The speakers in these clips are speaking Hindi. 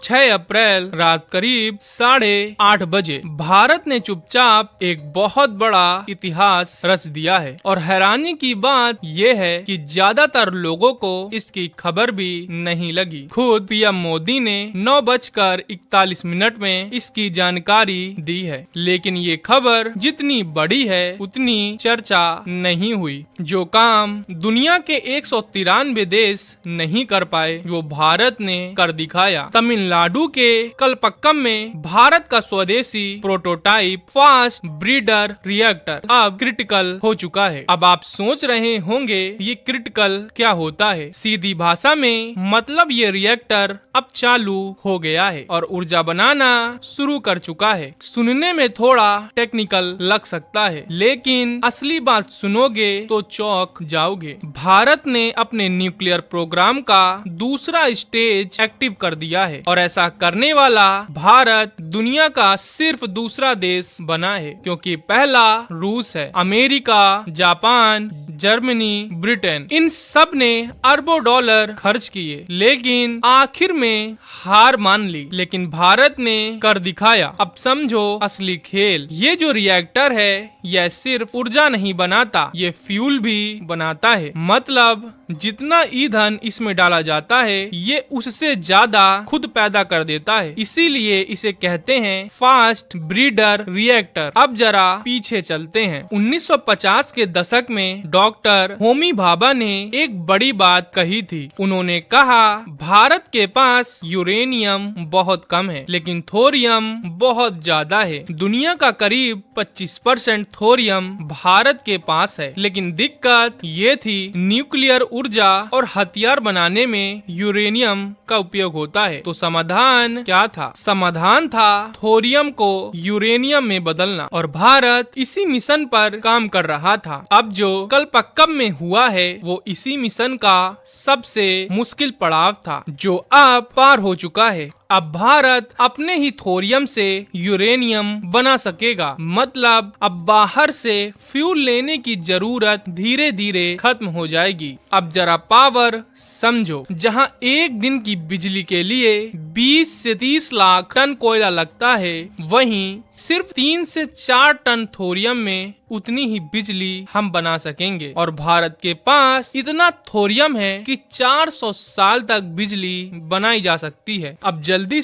6 अप्रैल रात करीब 8:30 बजे भारत ने चुपचाप एक बहुत बड़ा इतिहास रच दिया है। और हैरानी की बात यह है कि ज्यादातर लोगों को इसकी खबर भी नहीं लगी। खुद पीएम मोदी ने 9:41 में इसकी जानकारी दी है, लेकिन ये खबर जितनी बड़ी है उतनी चर्चा नहीं हुई। जो काम दुनिया के 193 देश नहीं कर पाए वो भारत ने कर दिखाया। तमिलनाडु के कलपक्कम में भारत का स्वदेशी प्रोटोटाइप फास्ट ब्रीडर रिएक्टर अब क्रिटिकल हो चुका है। अब आप सोच रहे होंगे ये क्रिटिकल क्या होता है। सीधी भाषा में मतलब ये रिएक्टर अब चालू हो गया है और ऊर्जा बनाना शुरू कर चुका है। सुनने में थोड़ा टेक्निकल लग सकता है, लेकिन असली बात सुनोगे तो चौंक जाओगे। भारत ने अपने न्यूक्लियर प्रोग्राम का दूसरा स्टेज एक्टिव कर दिया है और ऐसा करने वाला भारत दुनिया का सिर्फ दूसरा देश बना है, क्योंकि पहला रूस है। अमेरिका, जापान, जर्मनी, ब्रिटेन, इन सब ने अरबों डॉलर खर्च किए, लेकिन आखिर में हार मान ली। लेकिन भारत ने कर दिखाया। अब समझो असली खेल। ये जो रिएक्टर है यह सिर्फ ऊर्जा नहीं बनाता, ये फ्यूल भी बनाता है। मतलब जितना ईंधन इसमें डाला जाता है ये उससे ज्यादा खुद पैदा कर देता है। इसीलिए इसे कहते हैं फास्ट ब्रीडर रिएक्टर। अब जरा पीछे चलते हैं। 1950 के दशक में डॉक्टर होमी भाभा ने एक बड़ी बात कही थी। उन्होंने कहा भारत के पास यूरेनियम बहुत कम है, लेकिन थोरियम बहुत ज्यादा है। दुनिया का करीब 25% थोरियम भारत के पास है। लेकिन दिक्कत ये थी न्यूक्लियर ऊर्जा और हथियार बनाने में यूरेनियम का उपयोग होता है। तो समाधान क्या था? समाधान था थोरियम को यूरेनियम में बदलना, और भारत इसी मिशन पर काम कर रहा था। अब जो कलपक्कम में हुआ है वो इसी मिशन का सबसे मुश्किल पड़ाव था, जो अब पार हो चुका है। अब भारत अपने ही थोरियम से यूरेनियम बना सकेगा। मतलब अब बाहर से फ्यूल लेने की जरूरत धीरे धीरे खत्म हो जाएगी। अब जरा पावर समझो। जहां एक दिन की बिजली के लिए 20 से 30 लाख टन कोयला लगता है, वहीं सिर्फ 3 से 4 टन थोरियम में उतनी ही बिजली हम बना सकेंगे। और भारत के पास इतना थोरियम है कि 400 साल तक बिजली बनाई जा सकती है। अब जल्दी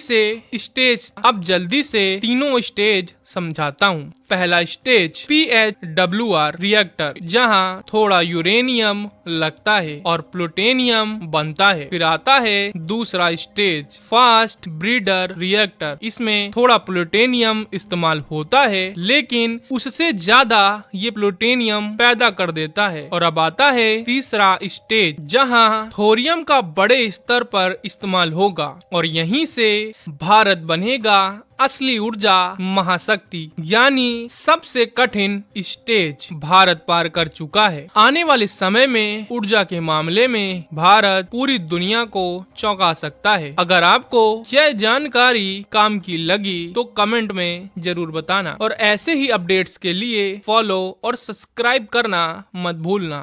से तीनों स्टेज समझाता हूँ। पहला स्टेज PHWR रिएक्टर, जहाँ थोड़ा यूरेनियम लगता है और प्लूटोनियम बनता है। फिर आता है दूसरा स्टेज फास्ट ब्रीडर रिएक्टर। इसमें थोड़ा प्लूटोनियम इस्तेमाल होता है, लेकिन उससे ज्यादा ये प्लूटोनियम पैदा कर देता है। और अब आता है तीसरा स्टेज, जहाँ थोरियम का बड़े स्तर पर इस्तेमाल होगा और यहीं से भारत बनेगा असली ऊर्जा महाशक्ति। यानी सबसे कठिन स्टेज भारत पार कर चुका है। आने वाले समय में ऊर्जा के मामले में भारत पूरी दुनिया को चौंका सकता है। अगर आपको यह जानकारी काम की लगी तो कमेंट में जरूर बताना, और ऐसे ही अपडेट्स के लिए फॉलो और सब्सक्राइब करना मत भूलना।